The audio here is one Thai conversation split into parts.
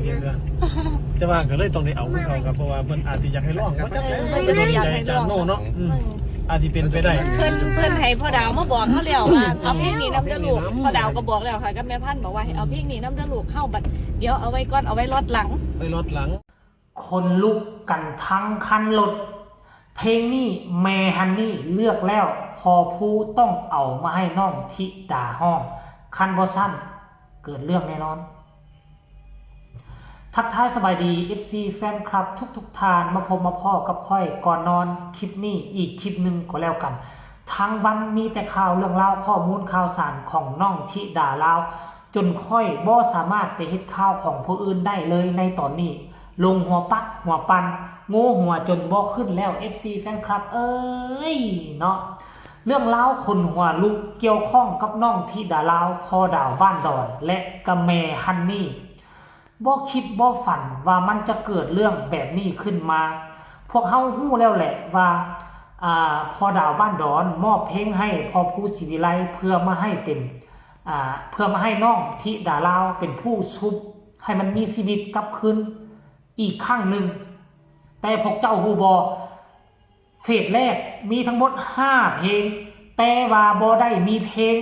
ประเด็นก็แต่ว่าก็เลยต้องได้เอาไปเอาครับเพราะว่าเพิ่นอาจจะอยากให้ร้องว่าจักแล้ว เพิ่น เป็น ก็อยาก ใจ ให้ จา ร้อง โน่เนาะอาจจะเป็นไปได้ เพื่อนให้พ่อดาวมาบอกเขาแล้วว่าเอาเพลงนี้น้ำเด้อลูกพ่อดาวก็บอกแล้วค่ะกับแม่พันธุ์บอกว่าให้เอาเพลงนี้น้ำเด้อลูกเข้าบัดเดี๋ยวเอาไว้ก่อนเอาไว้รอดหลัง ไปรถหลัง คนลุกกันทั้งคันรถเพลงนี้แม่ฮันนี่เลือกแล้วพอผู้ต้องเอามาให้น้องธิดาห้องคันบอสั้นเกิดเรื่องแน่นอน ทักทายสบายดี FC แฟนคลับทุกทานมาพบมาพ่อกับค่อยก่อนนอนคลิปนี้อีกคลิปหนึ่งก็แล้วกันทั้งวันมีแต่ข่าวเรื่องเล่าข้อมูลข่าวสารของน้องธิดาลาวจนค่อยบ่สามารถไปเฮ็ดข่าวของผู้อื่นได้เลยในตอนนี้ลงหัวปักหัวปันโง่หัวจนบ่ขึ้นแล้ว FC แฟนคลับเอ้ยเนาะเรื่องเล่าคนหัวลุกเกี่ยวข้องกับน้องธิดาลาวพ่อดาวบ้านดอนและกะแม่ฮันนี่บ่คิดบ่ฝันว่ามันจะเกิดเรื่องแบบนี้ขึ้นมา พวกเฮาฮู้แล้วแหละว่าพ่อดาวบ้านดอนมอบเพลงให้พ่อผู้ศิวิไลเพื่อมาให้เป็นเพื่อมาให้น้องธิดาลาวเป็นผู้ชุบให้มันมีชีวิตกลับคืนอีกครั้งหนึ่งแต่พวกเจ้าฮู้บ่เฟสแรกมีทั้งหมด5เพลงแต่ว่าบ่ได้มีเพลง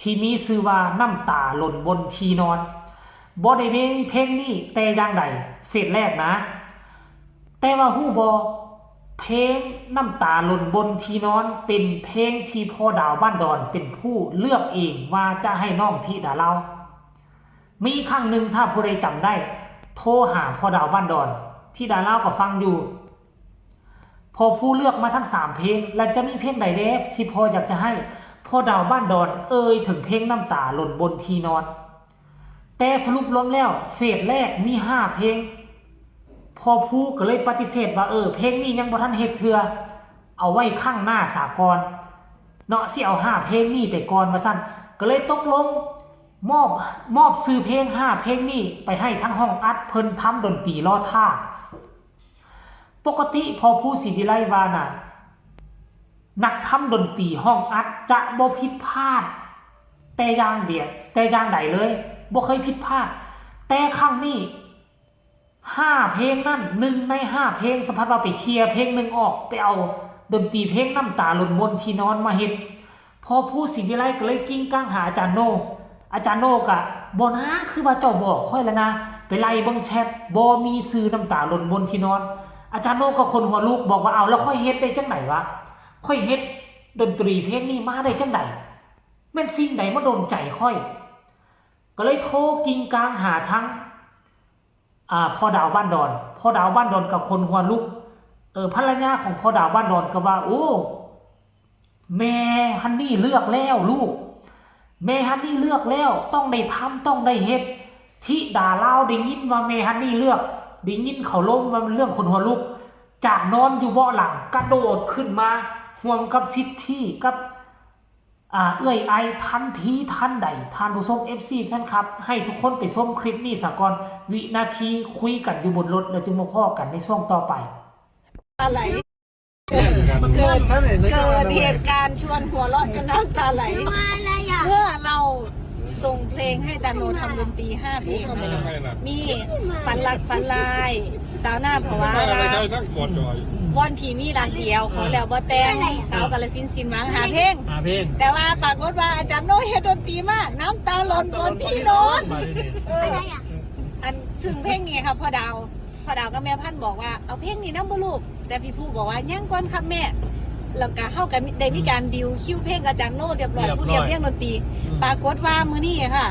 ที่มีชื่อว่าน้ำตาหล่นบนที่นอนบ่ได้มีเพลงนี้แต่อย่างใดเฟสแรกนะแต่ว่าฮู้บ่เพลงน้ำตาหล่นบนที่นอนเป็นเพลงที่พ่อดาวบ้านดอนเป็นผู้เลือกเองว่าจะให้น้องธิดาลาวมีครั้งหนึ่งถ้าผู้ใดจำได้โทรหาพ่อดาวบ้านดอนธิดาลาวก็ฟังอยู่พอผู้เลือกมาทั้ง3เพลงแล้วจะมีเพลงใดเด้ที่พ่ออยากจะให้พ่อดาวบ้านดอนถึงเพลงน้ำตาหล่นบนที่นอนแต่สรุปรวมแล้วเฟสแรกมี5เพลงพอผู้ก็เลยปฏิเสธว่าเพลงนี้ยังบ่ทันเฮ็ดเทื่อเอาไว้ข้างหน้าสากลเนาะสิเอา5เพลงนี้ไปก่อนว่าซั่นก็เลยตกลงมอบซื้อเพลง5เพลงนี้ไปให้ทั้งห้องอัดเพิ่นทำดนตรีรอท่าปกติพอผู้ศิวิไลว่าน่ะนักทำดนตรีห้องอัดจะบ่ผิดพลาดแต่อย่างเดียวแต่อย่างใดเลยบ่เคยผิดพลาดแต่ครั้งนี้5เพลงนั่น1ใน5เพลงสมพัดว่าไปเคลียร์เพลงนึงออกไปเอาดนตรีเพลงน้ำตาหล่นบนที่นอนมาเฮ็ดพอผู้ศิวิไลก็เลยกิ้งก้างหาอาจารย์โนก็บ่นะคือว่าเจ้าบอกค่อยแล้วนะไปไล่เบิ่งแชทบ่มีชื่อน้ำตาหล่นบนที่นอนอาจารย์โนก็คนหัวลูกบอกว่าเอาแล้วค่อยเฮ็ดได้จังไหนวะค่อยเฮ็ดดนตรีเพลงนี้มาได้จังได๋แม่นสิ่งใดมาโดนใจค่อยก็เลยโทรกิ้งก้างหาทั้งพ่อดาวบ้านดอนกับคนหัวลูกภรรยาของพ่อดาวบ้านดอนก็ว่าโอ้แม่ฮันนี่เลือกแล้วลูกแม่ฮันนี่เลือกแล้วต้องได้ทำต้องได้เฮ็ดธิดาลาวได้ยินว่าแม่ฮันนี่เลือกได้ยินเขาล้มว่ามันเรื่องคนหัวลูกจากนอนอยู่เบาะหลังกระโดดขึ้นมาห่วงกับสิทธิกับไอทันทีทันใดทานผู้ชม FC แฟนคลับให้ทุกคนไปชมคลิปนี้ซะก่อนวินาทีคุยกันอยู่บนรถแล้วจึงมาพ้อกันในช่วงต่อไปอะไรเกิดเหตุการณ์ชวนหัวเราะจนน้ำตาไหลเมื่อเราส่งเพลงให้ตาโนทำดนตรี5เพลงมีฝันรักฝันลายสาวหน้าภาวะวอนผีมีรักเดียวเขาแล้วบ่แต่งสาวกาฬสินธุ์สินหวังหาเพลงแต่ว่าปรากฏว่าอาจารย์โนเฮ็ดดนตรีมากน้ำตาหล่นบนที่นอนอันถึงเพลงนี้ครับพ่อดาวกับแม่พันธุ์บอกว่าเอาเพลงนี้นำบ่ลูกแต่พี่ผู้บอกว่ายังก่อนครับแม่แล้วก็เข้ากันได้มีการดิวคิวเพลงอาจารย์โนเรียบร้อยผู้เรียบเรียงดนตรีปรากฏว่ามื้อนี้ค่ะ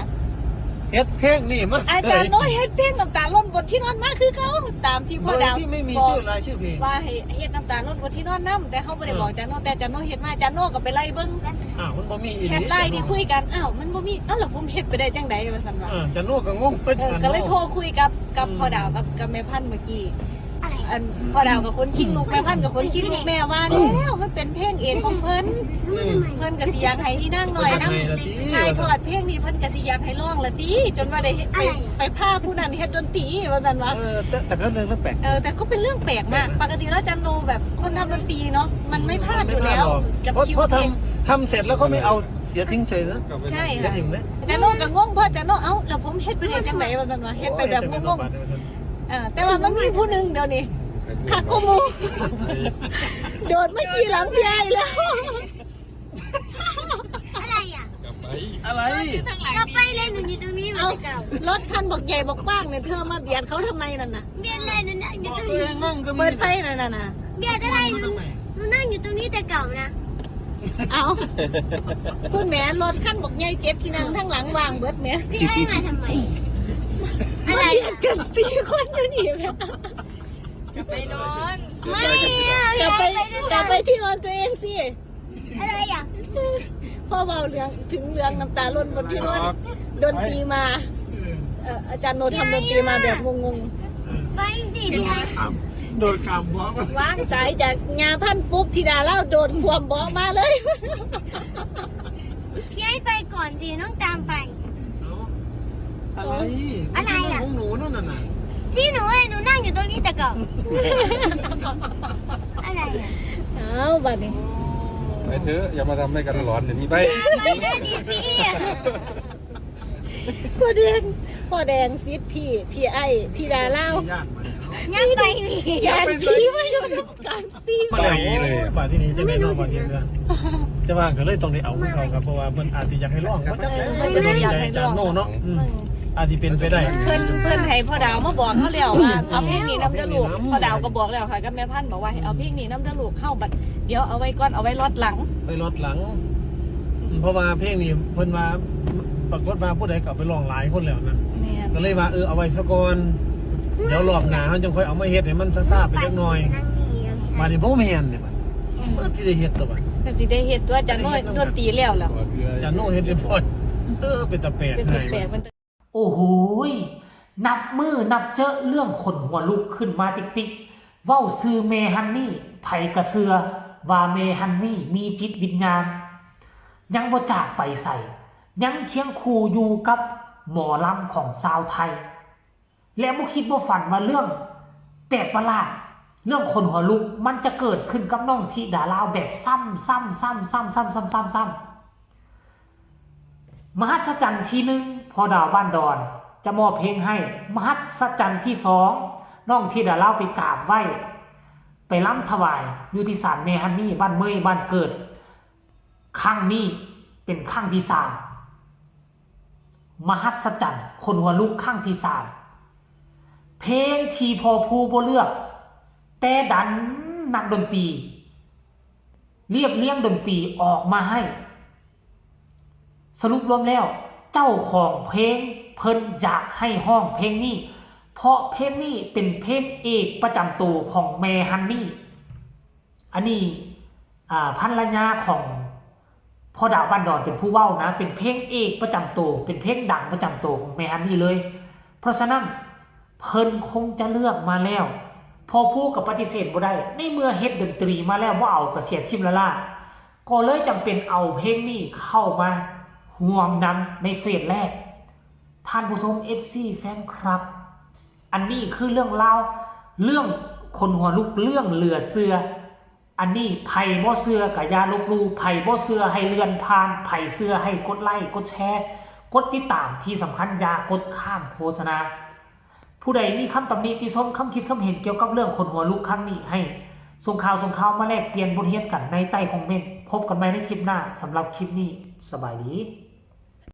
เฮ็ดเพลงนี่มาอาจารย์โนเฮ็ดเพลงน้ำตาล้นบนที่นอนมาคือเขาตามที่พ่อดาวที่ไม่มีชื่อรายชื่อเพลงว่าเฮ็ดน้ำตาล้นบนที่นอนนำแต่เขาบ่ได้บอกอาจารย์โนแต่อาจารย์โนเฮ็ดมาอาจารย์โนก็ไปไล่เบิ่งมันบ่มีแชทไลน์ที่คุยกันมันบ่มีแล้วผมเฮ็ดไปได้จังได๋ว่าซั่นว่าอาจารย์โนก็งงก็เลยโทรคุยกับพ่อดาวกับแม่พันธุ์เมื่อกี้พ่อดาวกับคนคิงลูกแม่พันกับคนคิงลูกแม่ว่าแล้วมันเป็นเพลงเอกของเพิ่นก็สิอยากให้อีนางหน่อยนะถ่ายทอดเพลงนี้เพิ่นก็สิอยากให้ร้องละติจนว่าได้ไปพาผู้นั้นเฮ็ดดนตรีว่าซั่นว่าแต่ก็เรื่องแปลกแต่ก็เป็นเรื่องแปลกมากปกติแล้วจันโนแบบคนทำดนตรีเนาะมันไม่พลาดอยู่แล้วกับคิวเพลงทำเสร็จแล้วเขาไม่เอา เสียทิ้งเฉยนะ ใช่ ได้ ค่ะ เห็นไหม อาจารย์โนก็งงเพราะอาจารย์โนแล้วผมเฮ็ดไปเฮ็ดจังไหนวะซั่นว่าเฮ็ดไปแบบงงๆแต่ว่ามันมีผู้หนึงเดี๋ยวนี้คักกูมูโดดไม่ขี่หลังพี่ไอ้แล้ว อะไรอ่ะ อะไร ก็ไปเลยหนูอยู่ตรงนี้เหมือ เอา นเก่าร ถคันบอกใหญ่บอกกว้างเนี่ยเธอมาเบียดเขาทำไมนั่นน่ะ เบียดเลยหนูนั่งอยู่ตรง ตัว นี้ เองนั่งก็มี เปิดไฟนั่นน่ะ เบียดอะไรหนูนั่งอยู่ตรงนี้แต่เก่านะ เอาคุณแม่รถคันบอกใหญ่7ที่นั่งทั้งหลังวางเบิดเนี่ย พี่ไอ้มาทำไม อะไร มาเบีย อ่ะ ดกัน4 คนอยู่นี่แม่ ไม่อ่ะ กลับไป ด้วย กลับไปที่นอนตัวเองสิ อะไรอ่ะ พ่อเบาเรื่องถึงเรื่องน้ำตาล้นบนที่นอนดนตรีมาอาจารย์โนทำดนตรีมาแบบงง ไปสิพี่ไอ้ โดนขามบล็อก ๆวางสายจากงาพันปุ๊บธิดาเล่าโดนความบอกมาเลย พี่ไอ้ไปก่อนสิน้องตามไป อะไร อะไรอ่ะ ของหนูนั่นน่ะ ที่หนูนั่งอยู่ตรงนี้แต่เก่าอะไรอ่ะ เอาบัดนี้ ไปเถอะอย่ามาทำให้กันร้อนเดี๋ยวนี้ไป ไปได้ดิพี่อ่ะ พ่อแดงซิดพี่ไอ้ธิดาเล่า ยากมา ยังไปนี่ ยานผีมาอยู่กันซี มาแล้วบาทที่นี้จะไม่นอนบาทนี้เลยจะว่าก็เลยต้องได้เอาของเขาครับเพราะว่ามันอาจจะอยากให้ร้องว่าจะแล้วมันโดนใจจานโน่เนาะอาจจะเป็นไปได้ เพื่อนให้พ่อดาวมาบอกเขาแล้วว่าเอาเพลงนี้น้ำเดือลูกพ่อดาวก็บอกแล้วค่ะกับแม่พันธุ์บอกว่าให้เอาเพลงนี้น้ำเดือลูกเข้าบัดเดี๋ยวเอาไว้ก่อนเอาไว้รอดหลัง ไปรถหลัง เพราะว่าเพลงนี้เพิ่นมาปรากฏว่าผู้ใดกลับไปร้องหลายคนแล้วนะ เนี่ย ก็เลยว่าเอาไว้ซะก่อนเดี๋ยวรอบหน้ามันจังค่อยเอามาเฮ็ดให้มันซ่าๆไปเล็กน้อย นั่งนี่ มาดิบ่แม่นเนี่ยมันที่ได้เฮ็ดตัวบัด ก็สิได้เฮ็ดตัวอาจารย์โน้ยดนตรีแล้วล่ะ จานโน่เฮ็ดเรียบร้อยเป็นตะแปะ เป็น ให้ แปลกๆมัน โอ้โหยนับมือนับเจอเรื่องขนหัวลุกขึ้นมาติ๊กๆเว้าซื้อเมฮันนี่ไผกระเสือว่าเมฮันนี่มีจิตวิญญาณ ยังบ่จากไปใส่ ยังเคียงคู่อยู่กับหมอลำของชาวไทย และบ่คิดบ่ฝันว่าเรื่องแปลกประหลาดเรื่องคนหัวลุกมันจะเกิดขึ้นกับน้องธิดาลาวแบบซ้ำมหัศจรรย์ที่หนึ่งพอดาวบ้านดอนจะมอบเพลงให้มหัศจรรย์ที่2น้องธิดาลาวไปกราบไหว้ไปล้ำถวายอยู่ที่ศาลเมฮันนี่บ้านเมยบ้านเกิดครั้งนี้เป็นครั้งที่3มหัศจรรย์คนหัวลุกครั้งที่3เพลงที่พอผู้บ่เลือกแต่ดันนักดนตรีเรียบเรียงดนตรีออกมาให้สรุปรวมแล้วเจ้าของเพลงเพิ่นอยากให้ห้องเพลงนี้เพราะเพลงนี้เป็นเพลงเอกประจำตัวของแม่ฮันนี่อันนี้ภรรยาของพ่อดาวบ้านดอนเป็นผู้เว้านะเป็นเพลงเอกประจำตัวเป็นเพลงดังประจำตัวของแม่ฮันนี่เลยเพราะฉะนั้นเพิ่นคงจะเลือกมาแล้วพอพูดกับปฏิเสธบ่ได้ในเมื่อเฮ็ดดนตรีมาแล้วว่าเอากระเสียทิมละล่าก็เลยจำเป็นเอาเพลงนี้เข้ามาห่วมนำในเฟสแรกท่านผู้ชม FC แฟนครับ อันนี้คือเรื่องเล่าเรื่องคนหัวลุกเรื่องเหลือเสืออันนี้ไผ่บ่เสือกับยาลบลูไผ่บ่เสือให้เลื่อนผ่านไผ่เสือให้กดไลค์กดแชร์กดติดตามที่สำคัญอย่ากดข้ามโฆษณาผู้ใดมีคำตำหนิติชมคำคิดคำเห็นเกี่ยวกับเรื่องคนหัวลุกครั้งนี้ให้ส่งข่าวมาแลกเปลี่ยนบทเรียนกันในใต้คอมเมนต์พบกันใหม่ในคลิปหน้าสำหรับคลิปนี้สบายดี